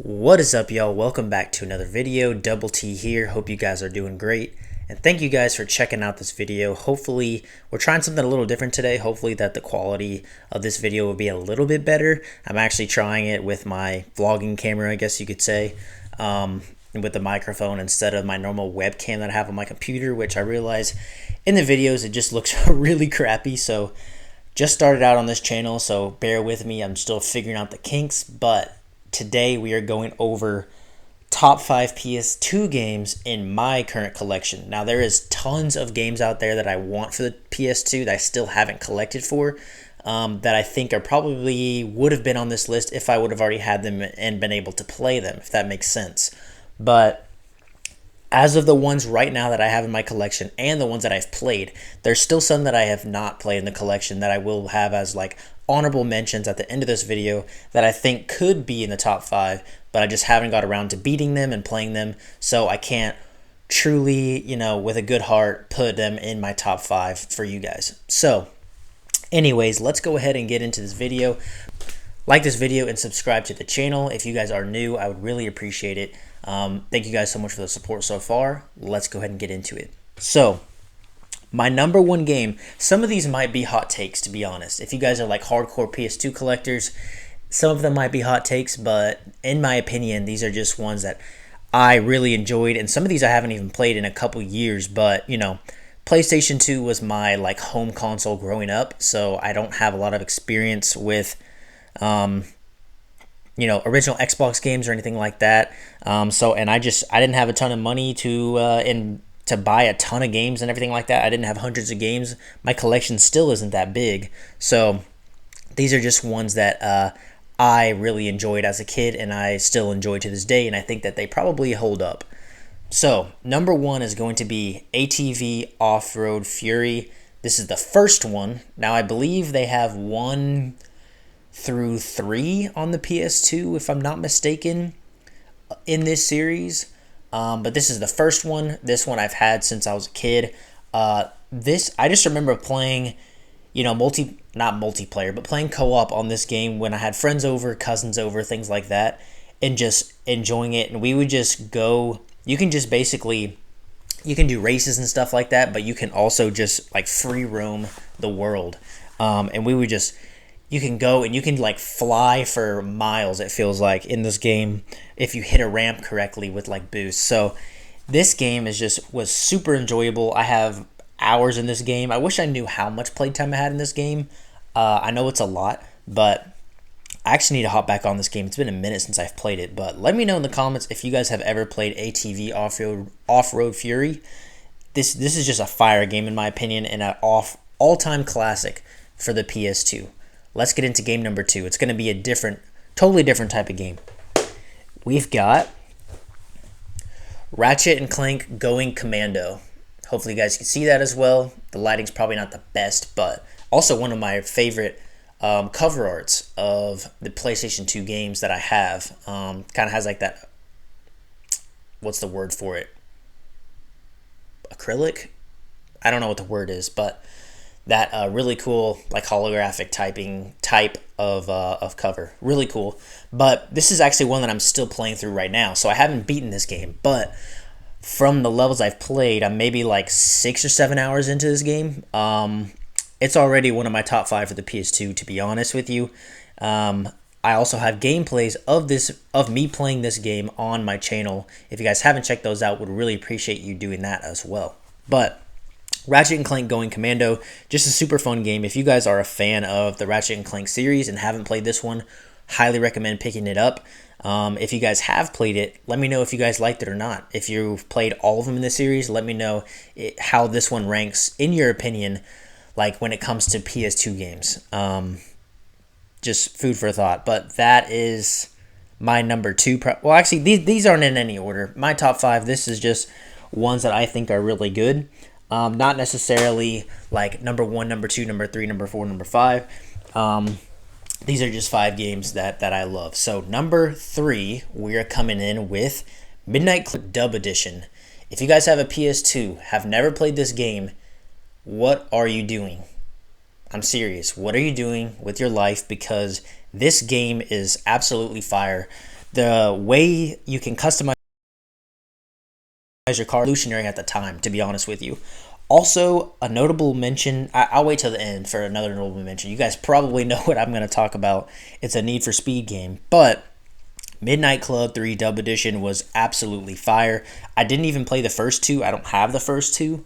What is up, y'all? Welcome back to another video. Double T here. Hope you guys are doing great. And thank you guys for checking out this video. Hopefully, we're trying something a little different today. Hopefully that the quality of this video will be a little bit better. I'm actually trying it with my vlogging camera, I guess you could say, with the microphone instead of my normal webcam that I have on my computer, which I realize in the videos it just looks really crappy. So just started out on this channel, so bear with me. I'm still figuring out the kinks, but today we are going over top 5 PS2 games in my current collection. Now there is tons of games out there that I want for the PS2 that I still haven't collected for, that I think are probably would have been on this list if I would have already had them and been able to play them, if that makes sense. But as of the ones right now that I have in my collection and the ones that I've played, there's still some that I have not played in the collection that I will have as like honorable mentions at the end of this video that I think could be in the top 5, but I just haven't got around to beating them and playing them, so I can't truly, with a good heart, put them in my top 5 for you guys. So anyways, let's go ahead and get into this video. Like this video and subscribe to the channel. If you guys are new, I would really appreciate it. Thank you guys so much for the support so far. Let's go ahead and get into it. So my number one game, some of these might be hot takes, to be honest. If you guys are like hardcore PS2 collectors, some of them might be hot takes, but in my opinion, these are just ones that I really enjoyed, and some of these I haven't even played in a couple years, but PlayStation 2 was my like home console growing up, so I don't have a lot of experience with original Xbox games or anything like that. I didn't have a ton of money to buy a ton of games and everything like that. I didn't have hundreds of games. My collection still isn't that big. So these are just ones that I really enjoyed as a kid and I still enjoy to this day, and I think that they probably hold up. So number one is going to be ATV Off-Road Fury. This is the first one. Now I believe they have 1 through 3 on the PS2, if I'm not mistaken, in this series. But this is the first one. This one I've had since I was a kid. I just remember playing, not multiplayer, but playing co-op on this game when I had friends over, cousins over, things like that, and just enjoying it. And we would just go. You can do races and stuff like that, but you can also just like free roam the world. And we would just. You can go and you can like fly for miles, it feels like, in this game if you hit a ramp correctly with like boosts. So this game was super enjoyable. I have hours in this game. I wish I knew how much playtime I had in this game. I know it's a lot, but I actually need to hop back on this game. It's been a minute since I've played it, but let me know in the comments if you guys have ever played ATV Off-Road Fury. This is just a fire game in my opinion, and an all-time classic for the PS2. Let's get into game number 2. It's going to be a totally different type of game. We've got Ratchet and Clank Going Commando. Hopefully you guys can see that as well. The lighting's probably not the best, but also one of my favorite cover arts of the PlayStation 2 games that I have. Kind of has like that, what's the word for it? Acrylic? I don't know what the word is, but that really cool like holographic type of cover. Really cool. But this is actually one that I'm still playing through right now, so I haven't beaten this game, but from the levels I've played, I'm maybe like 6 or 7 hours into this game. It's already one of my top 5 for the PS2, to be honest with you. I also have gameplays of me playing this game on my channel. If you guys haven't checked those out, would really appreciate you doing that as well. But Ratchet and Clank Going Commando, just a super fun game. If you guys are a fan of the Ratchet and Clank series and haven't played this one, highly recommend picking it up. If you guys have played it, let me know if you guys liked it or not. If you've played all of them in the series, let me know how this one ranks in your opinion, like when it comes to PS2 games. Just food for thought. But that is my number 2. Well, actually, these aren't in any order. My top 5, this is just ones that I think are really good. Not necessarily like number 1, number 2, number 3, number 4, number 5. These are just 5 games that I love. So number 3, we are coming in with Midnight Club Dub Edition. If you guys have a PS2, have never played this game, what are you doing? I'm serious. What are you doing with your life? Because this game is absolutely fire. The way you can customize your car revolutionary at the time, to be honest with you. Also, a notable mention, I'll wait till the end for another notable mention. You guys probably know what I'm going to talk about. It's a Need for Speed game, but Midnight Club 3 Dub Edition was absolutely fire. I didn't even play the first two. I don't have the first two,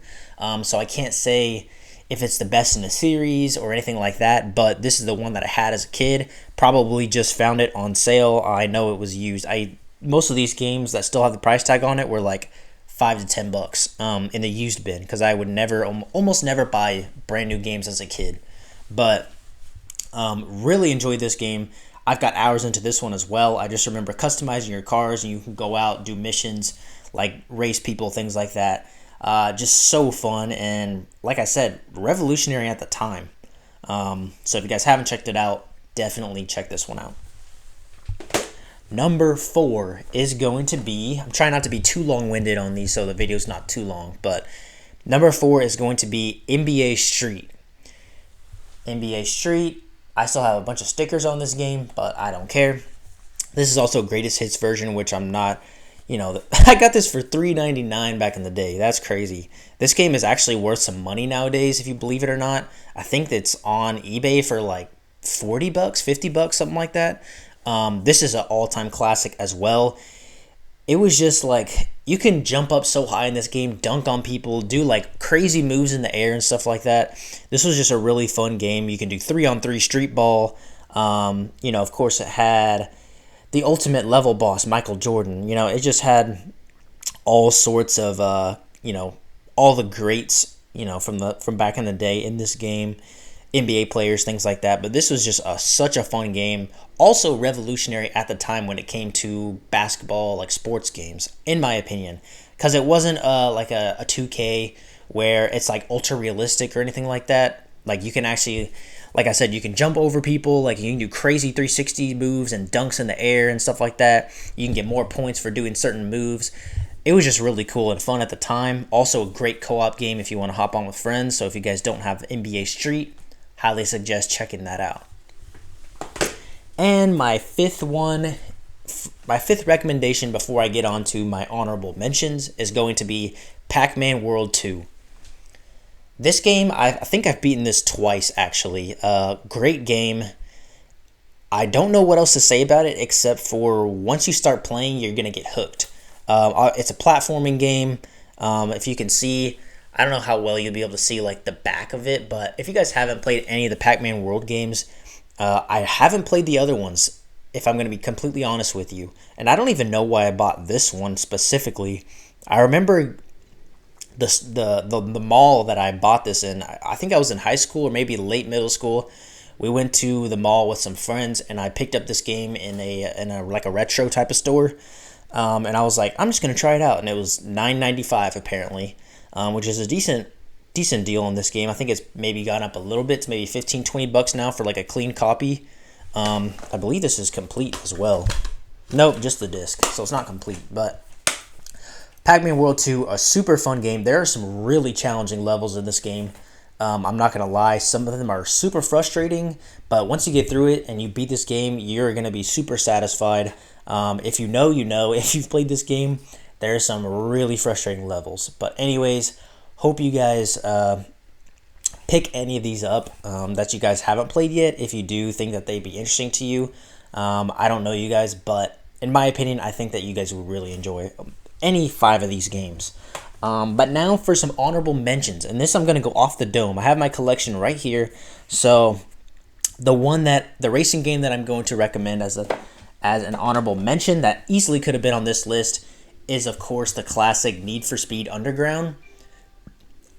so I can't say if it's the best in the series or anything like that, but this is the one that I had as a kid. Probably just found it on sale. I know it was used. Most of these games that still have the price tag on it were like $5 to $10 in the used bin, because I would almost never buy brand new games as a kid. But really enjoyed this game. I've got hours into this one as well. I just remember customizing your cars, and you can go out, do missions, like race people, things like that. Just so fun, and like I said, revolutionary at the time. So if you guys haven't checked it out, definitely check this one out. Number 4 is going to be, I'm trying not to be too long-winded on these so the video's not too long, but number 4 is going to be NBA Street. NBA Street, I still have a bunch of stickers on this game, but I don't care. This is also a greatest hits version, which I'm not, I got this for $3.99 back in the day. That's crazy. This game is actually worth some money nowadays, if you believe it or not. I think it's on eBay for like $40, $50, something like that. This is an all-time classic as well. It was just like, you can jump up so high in this game, dunk on people, do like crazy moves in the air and stuff like that. This was just a really fun game. You can do 3-on-3 street ball. Of course it had the ultimate level boss, Michael Jordan. It just had all sorts of, all the greats, from back in the day in this game. NBA players, things like that. But this was just such a fun game. Also revolutionary at the time when it came to basketball, like sports games, in my opinion. Because it wasn't like a 2K where it's like ultra realistic or anything like that. Like you can actually, like I said, you can jump over people. Like you can do crazy 360 moves and dunks in the air and stuff like that. You can get more points for doing certain moves. It was just really cool and fun at the time. Also a great co-op game if you want to hop on with friends. So if you guys don't have NBA Street, highly suggest checking that out. And my fifth recommendation before I get on to my honorable mentions is going to be PacMan World 2. This game, I think I've beaten this twice, actually. Great game. I don't know what else to say about it, except for once you start playing, you're going to get hooked. It's a platforming game. If you can see, I don't know how well you'll be able to see like the back of it, but if you guys haven't played any of the PacMan World games, I haven't played the other ones, if I'm going to be completely honest with you. And I don't even know why I bought this one specifically. I remember the mall that I bought this in. I think I was in high school or maybe late middle school. We went to the mall with some friends, and I picked up this game in a like a retro type of store. And I was like, I'm just going to try it out. And it was $9.95 apparently, which is a decent deal on this game. I think it's maybe gone up a little bit. It's maybe $15-20 now for like a clean copy. I believe this is complete as well. Nope, just the disc, so it's not complete. But PacMan World 2, a super fun game. There are some really challenging levels in this game. I'm not going to lie, some of them are super frustrating, but once you get through it and you beat this game, you're going to be super satisfied. If you know, if you've played this game, there are some really frustrating levels. But anyways, hope you guys pick any of these up that you guys haven't played yet. If you do think that they'd be interesting to you, I don't know you guys, but in my opinion, I think that you guys would really enjoy any 5 of these games. But now for some honorable mentions, and this I'm going to go off the dome. I have my collection right here. So the racing game that I'm going to recommend as an honorable mention that easily could have been on this list is, of course, the classic Need for Speed Underground.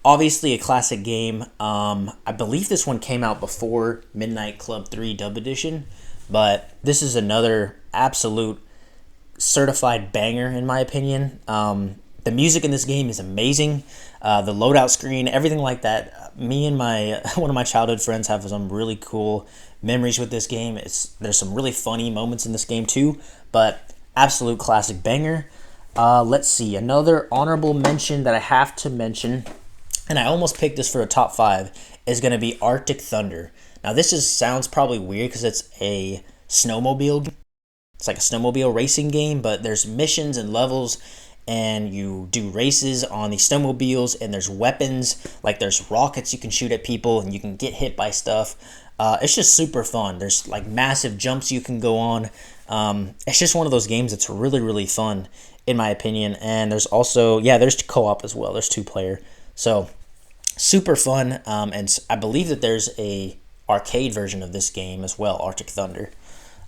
Obviously a classic game. I believe this one came out before Midnight Club 3 Dub Edition, but this is another absolute certified banger in my opinion. The music in this game is amazing. The loadout screen, everything like that. Me and one of my childhood friends have some really cool memories with this game. There's some really funny moments in this game too, but absolute classic banger. Let's see, another honorable mention that I have to mention, and I almost picked this for a top 5, is going to be Arctic Thunder. Now this sounds probably weird because it's a snowmobile game, it's like a snowmobile racing game, but there's missions and levels, and you do races on these snowmobiles, and there's weapons, like there's rockets you can shoot at people, and you can get hit by stuff. It's just super fun. There's like massive jumps you can go on. It's just one of those games that's really, really fun, in my opinion. And there's also, yeah, there's co-op as well. There's 2-player. So super fun. And I believe that there's a arcade version of this game as well, Arctic Thunder.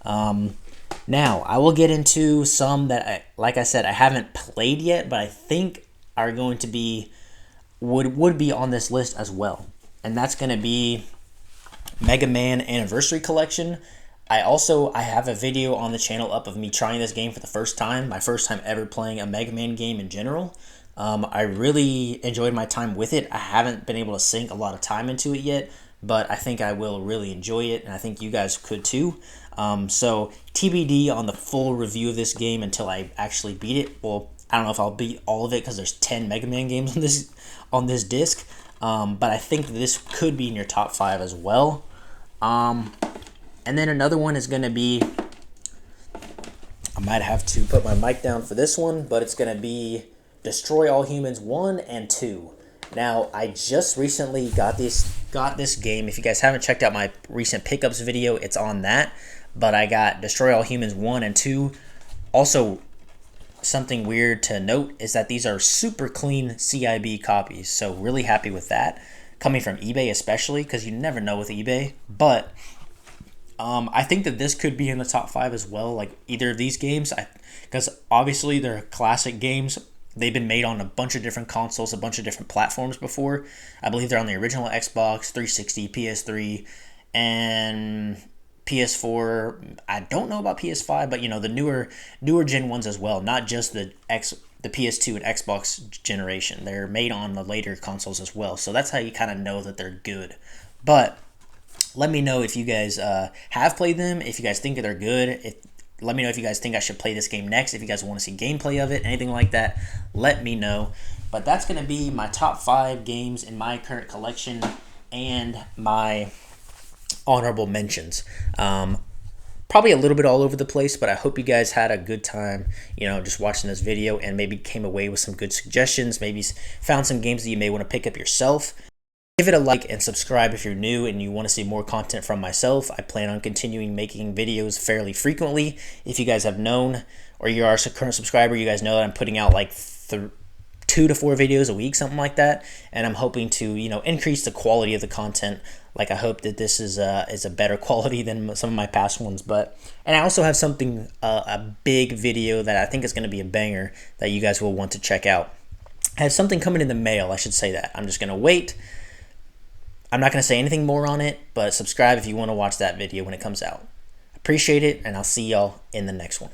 Now, I will get into some that, like I said, I haven't played yet, but I think are going to be, would be on this list as well. And that's going to be Mega Man Anniversary Collection. I have a video on the channel up of me trying this game for the first time, my first time ever playing a Mega Man game in general. I really enjoyed my time with it. I haven't been able to sink a lot of time into it yet, but I think I will really enjoy it, and I think you guys could too. So TBD on the full review of this game until I actually beat it. Well, I don't know if I'll beat all of it because there's 10 Mega Man games on this disc, but I think this could be in your top 5 as well. And then another one is going to be, I might have to put my mic down for this one, but it's going to be Destroy All Humans 1 and 2. Now, I just recently got this game. If you guys haven't checked out my recent pickups video, it's on that. But I got Destroy All Humans 1 and 2. Also, something weird to note is that these are super clean CIB copies. So really happy with that. Coming from eBay especially, because you never know with eBay. But I think that this could be in the top 5 as well, like either of these games. Because obviously they're classic games. They've been made on a bunch of different consoles, a bunch of different platforms before. I believe they're on the original Xbox, 360, PS3, and PS4. I don't know about PS5, but the newer gen ones as well, not just the PS2 and Xbox generation. They're made on the later consoles as well. So that's how you kind of know that they're good. But let me know if you guys have played them, if you guys think that they're good. Let me know if you guys think I should play this game next, if you guys want to see gameplay of it, anything like that, let me know. But that's going to be my top 5 games in my current collection and my honorable mentions. Probably a little bit all over the place, but I hope you guys had a good time, just watching this video and maybe came away with some good suggestions, maybe found some games that you may want to pick up yourself. Give it a like and subscribe if you're new and you want to see more content from myself. I plan on continuing making videos fairly frequently. If you guys have known or you are a current subscriber, you guys know that I'm putting out like 2 to 4 videos a week, something like that. And I'm hoping to, increase the quality of the content. Like I hope that this is a better quality than some of my past ones. And I also have something, a big video that I think is going to be a banger that you guys will want to check out. I have something coming in the mail, I should say that. I'm just going to wait. I'm not going to say anything more on it, but subscribe if you want to watch that video when it comes out. Appreciate it, and I'll see y'all in the next one.